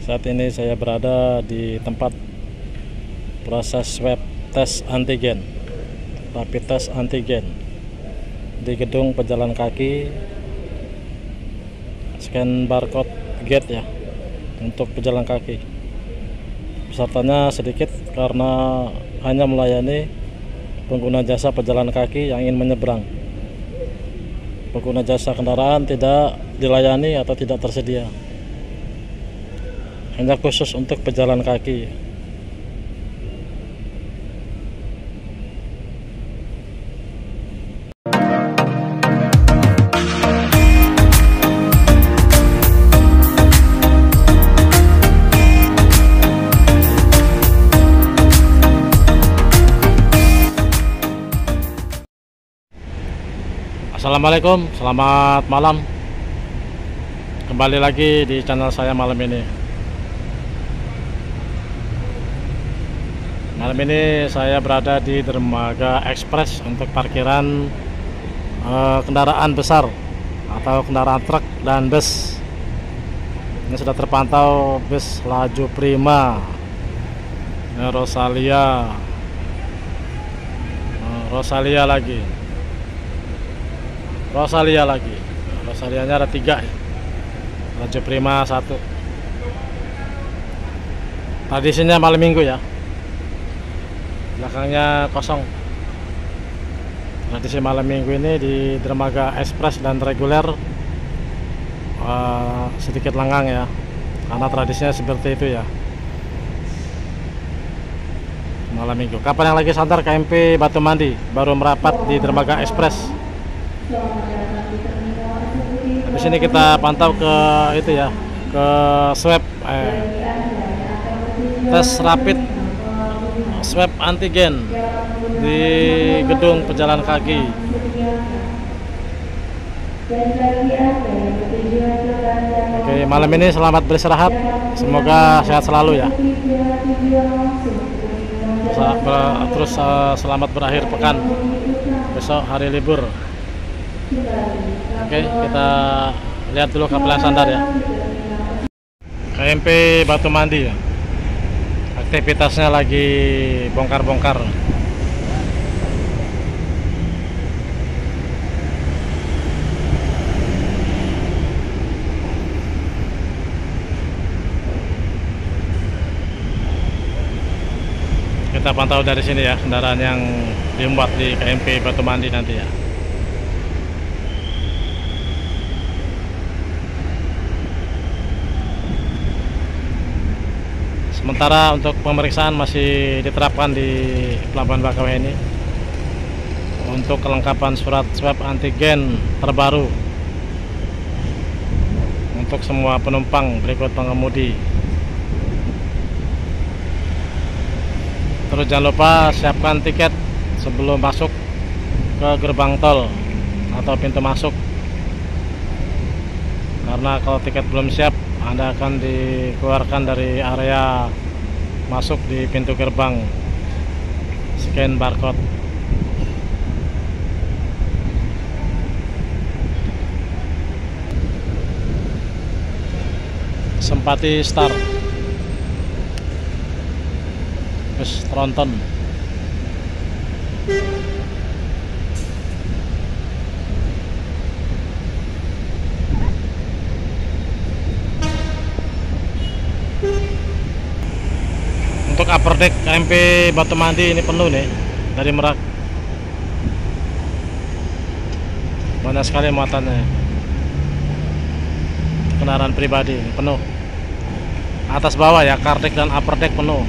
Saat ini saya berada di tempat proses swab tes antigen, rapid test antigen di gedung pejalan kaki. Scan barcode gate ya untuk pejalan kaki. Pesertanya sedikit karena hanya melayani pengguna jasa pejalan kaki yang ingin menyeberang. Pengguna jasa kendaraan tidak dilayani atau tidak tersedia. Hanya khusus untuk pejalan kaki. Assalamualaikum, selamat malam. Kembali lagi di channel saya malam ini. Malam ini saya berada di dermaga ekspres untuk parkiran kendaraan besar atau kendaraan truk dan bus. Ini sudah terpantau bus laju prima Rosalia lagi. Rosalianya ada 3 ya. Laju prima 1. Tradisinya malam minggu ya. Belakangnya kosong. Tradisi malam minggu ini di dermaga ekspres dan reguler sedikit lengang ya, karena tradisinya seperti itu ya. Malam minggu. Kapan yang lagi santar KMP Batu Mandi baru merapat di dermaga ekspres. Di sini kita pantau ke itu ya, ke swab tes rapid swab antigen di gedung pejalan kaki. Oke, malam ini selamat beristirahat, semoga sehat selalu ya. Terus selamat berakhir pekan, besok hari libur. Oke, kita lihat dulu kapal yang sandar ya. KMP Batu Mandi ya. Aktivitasnya lagi bongkar-bongkar. Kita pantau dari sini ya kendaraan yang dimuat di KMP Batu Mandi nanti ya. Sementara untuk pemeriksaan masih diterapkan di Pelabuhan Bakauheni untuk kelengkapan surat swab antigen terbaru untuk semua penumpang berikut pengemudi. Terus jangan lupa siapkan tiket sebelum masuk ke gerbang tol atau pintu masuk, karena kalau tiket belum siap Anda akan dikeluarkan dari area masuk di pintu gerbang. Scan barcode. Sempati Star. Bus tronton. Untuk upper deck KMP Batu Mandi ini penuh nih dari Merak. Banyak sekali muatannya. Kendaraan pribadi penuh. Atas bawah ya, car deck dan upper deck penuh.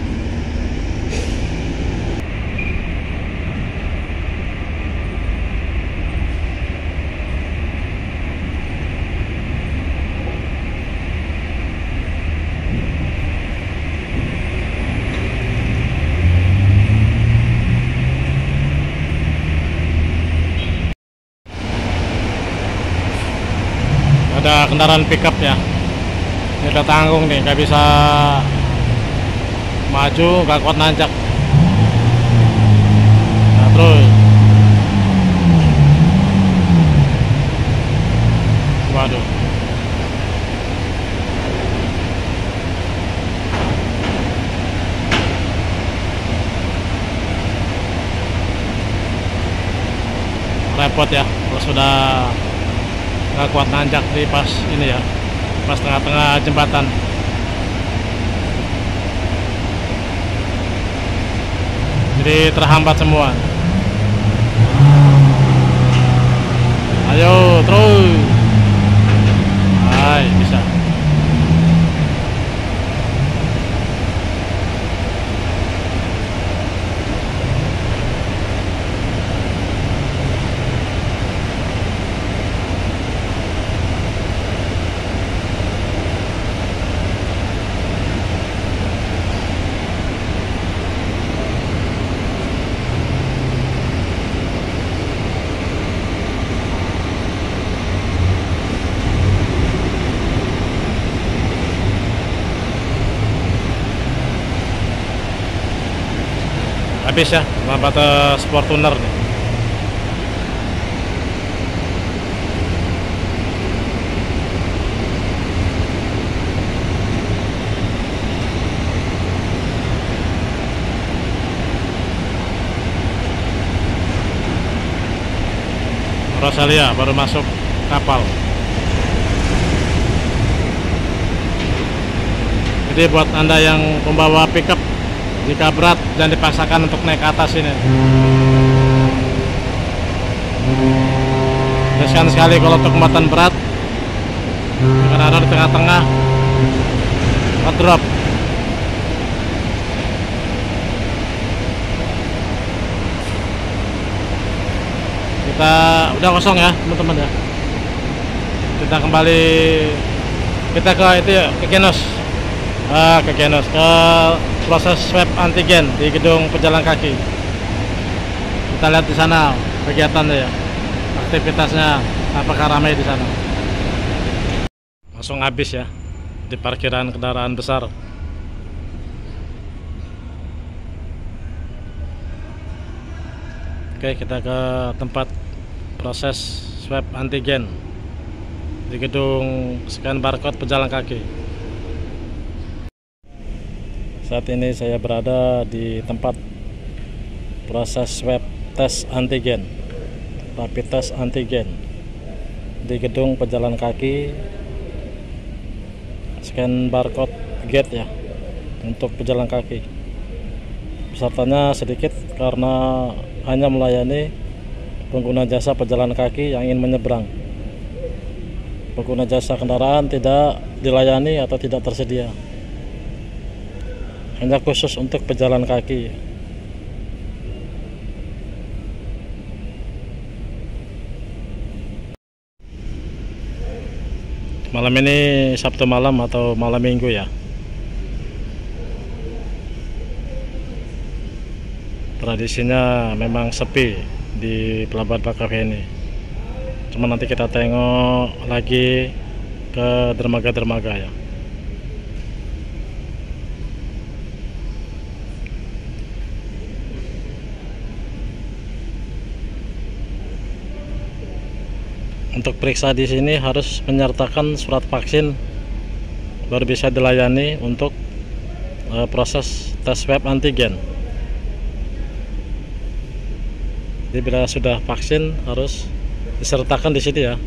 Ada kendaraan pickup ya, ini udah tanggung nih, nggak bisa maju, nggak kuat nanjak. Nah, terus waduh, repot ya kalau sudah nggak kuat nanjak di pas ini ya, pas tengah-tengah jembatan. Jadi terhambat semua. Ayo terus. Hai, bisa. Habis ya lambat sport tuner nih. Rosalia baru masuk kapal. Jadi buat Anda yang membawa pickup, jika berat jangan dipaksakan untuk naik ke atas ini. Riskan sekali kalau untuk muatan berat, karena ada di tengah-tengah drop. Kita udah kosong ya teman-teman ya. Kita kembali, kita ke itu ya, ke Genos. Ke Genos, ke proses swab antigen di gedung pejalan kaki. Kita lihat di sana kegiatannya ya, aktivitasnya apakah ramai di sana. Langsung habis ya di parkiran kendaraan besar. Oke, kita ke tempat proses swab antigen di gedung scan barcode pejalan kaki. Saat ini saya berada di tempat proses swab tes antigen, rapid test antigen di gedung pejalan kaki, scan barcode gate ya untuk pejalan kaki. Pesertanya sedikit karena hanya melayani pengguna jasa pejalan kaki yang ingin menyeberang. Pengguna jasa kendaraan tidak dilayani atau tidak tersedia. Hanya khusus untuk pejalan kaki. Malam ini Sabtu malam atau malam Minggu ya. Tradisinya memang sepi di Pelabuhan Bakauheni. Cuma nanti kita tengok lagi ke dermaga-dermaga ya. Untuk periksa di sini harus menyertakan surat vaksin baru bisa dilayani untuk proses tes swab antigen. Jadi bila sudah vaksin harus disertakan di sini ya,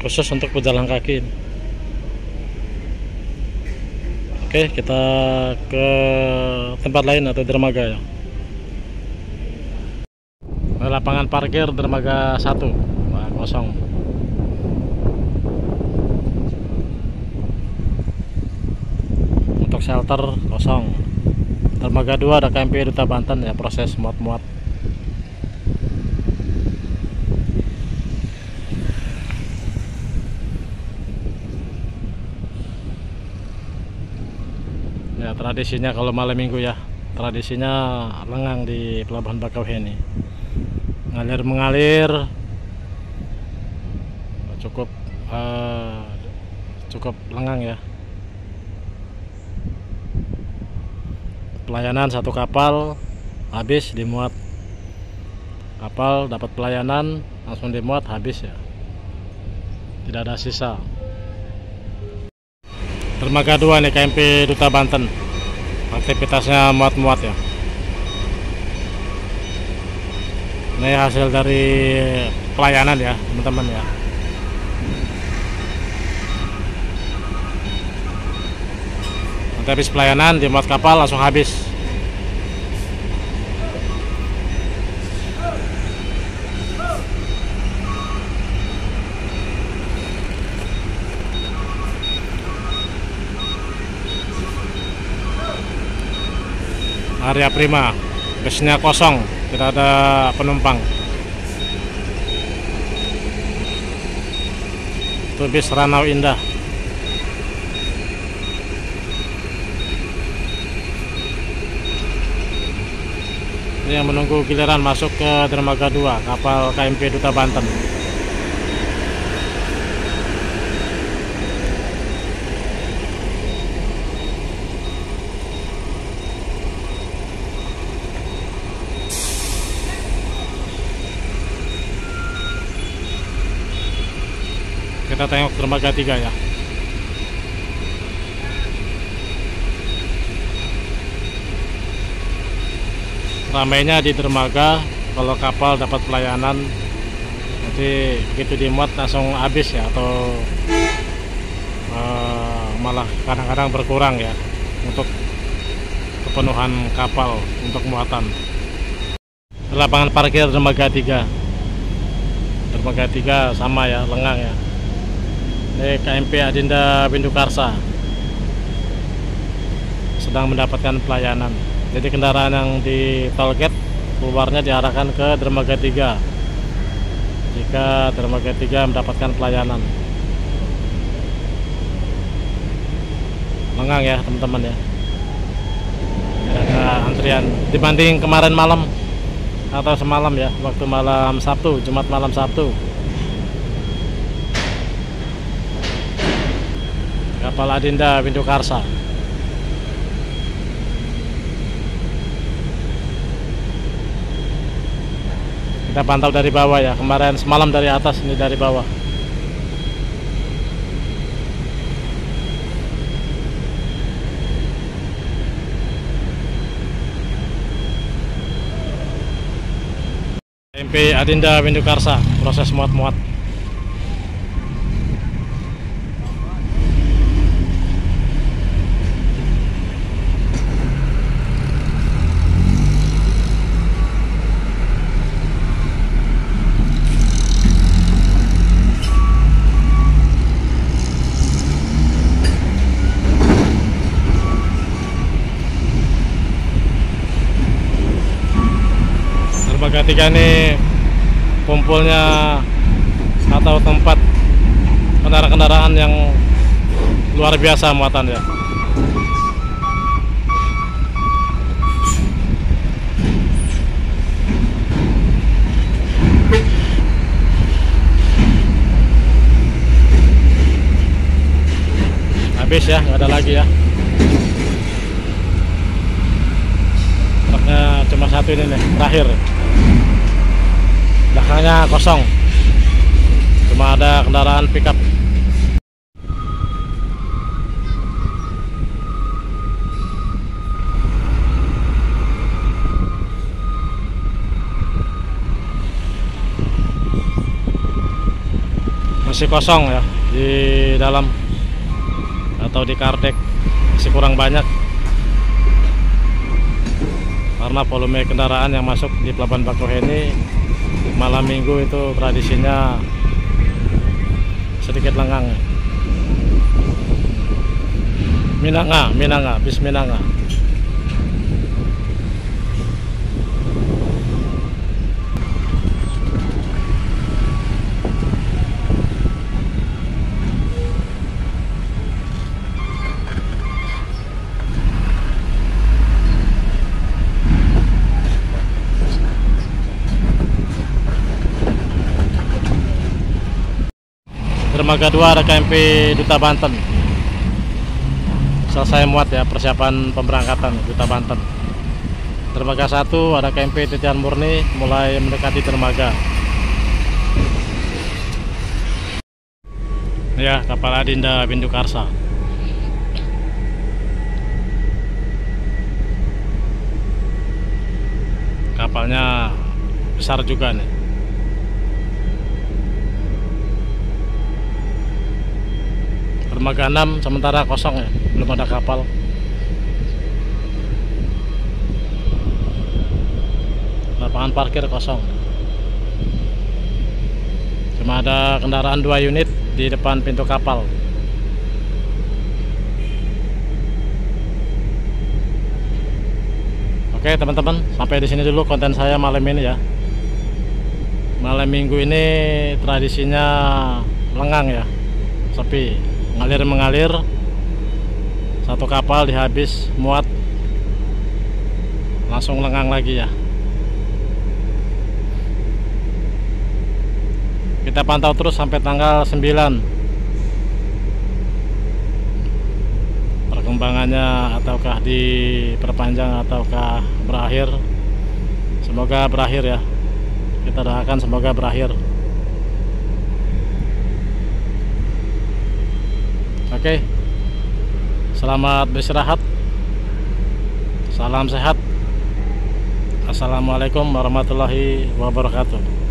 khusus untuk pejalan kaki. Oke, kita ke tempat lain atau dermaga ya. Lapangan parkir dermaga 1 kosong. Untuk shelter kosong. Dermaga 2 ada KMP Duta Banten ya, proses muat-muat. Ya, tradisinya kalau malam minggu ya, tradisinya lengang di Pelabuhan Bakauheni. Ngalir mengalir, cukup lengang ya. Pelayanan satu kapal habis dimuat, kapal dapat pelayanan langsung dimuat habis ya, tidak ada sisa. Dermaga 2 nih KMP Duta Banten, aktivitasnya muat-muat ya. Ini hasil dari pelayanan ya teman-teman ya. Nanti habis pelayanan dimuat kapal langsung habis. Area Prima, busnya kosong, tidak ada penumpang. Itu bis Ranau Indah. Ini yang menunggu giliran masuk ke dermaga 2 kapal KMP Duta Banten. Kita tengok dermaga 3 ya. Ramainya di dermaga, kalau kapal dapat pelayanan nanti begitu dimuat langsung habis ya, atau malah kadang-kadang berkurang ya untuk kepenuhan kapal untuk muatan. Lapangan parkir dermaga 3. Dermaga 3 sama ya, lengang ya. Ini KMP Adinda Bindukarsa sedang mendapatkan pelayanan. Jadi kendaraan yang di tollgate keluarnya diarahkan ke dermaga 3 jika dermaga 3 mendapatkan pelayanan. Lengang ya teman-teman ya. Ada antrian dibanding kemarin malam atau semalam ya, waktu malam Sabtu, Jumat malam Sabtu. Kapal Adinda Bindukarsa. Kita pantau dari bawah ya, kemarin semalam dari atas, ini dari bawah. KMP Adinda Bindukarsa proses muat-muat. Dermaga 3 ini kumpulnya atau tempat kendaraan-kendaraan yang luar biasa muatan ya. Habis ya, nggak ada lagi ya. Truknya cuma satu ini nih, terakhir. Belakangnya kosong, cuma ada kendaraan pickup. Masih kosong ya di dalam atau di kardek, masih kurang banyak karena volume kendaraan yang masuk di Pelabuhan Bakauheni malam minggu itu tradisinya sedikit lengang. Minanga, bis Minanga. Dermaga 2 ada KMP Duta Banten. Selesai muat ya, persiapan pemberangkatan Duta Banten. Dermaga 1 ada KMP Titian Murni mulai mendekati dermaga. Ya, kapal Adinda Bindukarsa. Kapalnya besar juga nih. Dermaga 6 sementara kosong ya, belum ada kapal. Lapangan parkir kosong. Cuma ada kendaraan 2 unit di depan pintu kapal. Oke teman-teman, sampai di sini dulu konten saya malam ini ya. Malam minggu ini tradisinya lengang ya, sepi, ngalir mengalir. Satu kapal dihabis muat, langsung lengang lagi ya. Kita pantau terus sampai tanggal 9 perkembangannya, ataukah diperpanjang ataukah berakhir. Semoga berakhir ya, kita doakan semoga berakhir. Oke, selamat beristirahat, salam sehat. Assalamualaikum warahmatullahi wabarakatuh.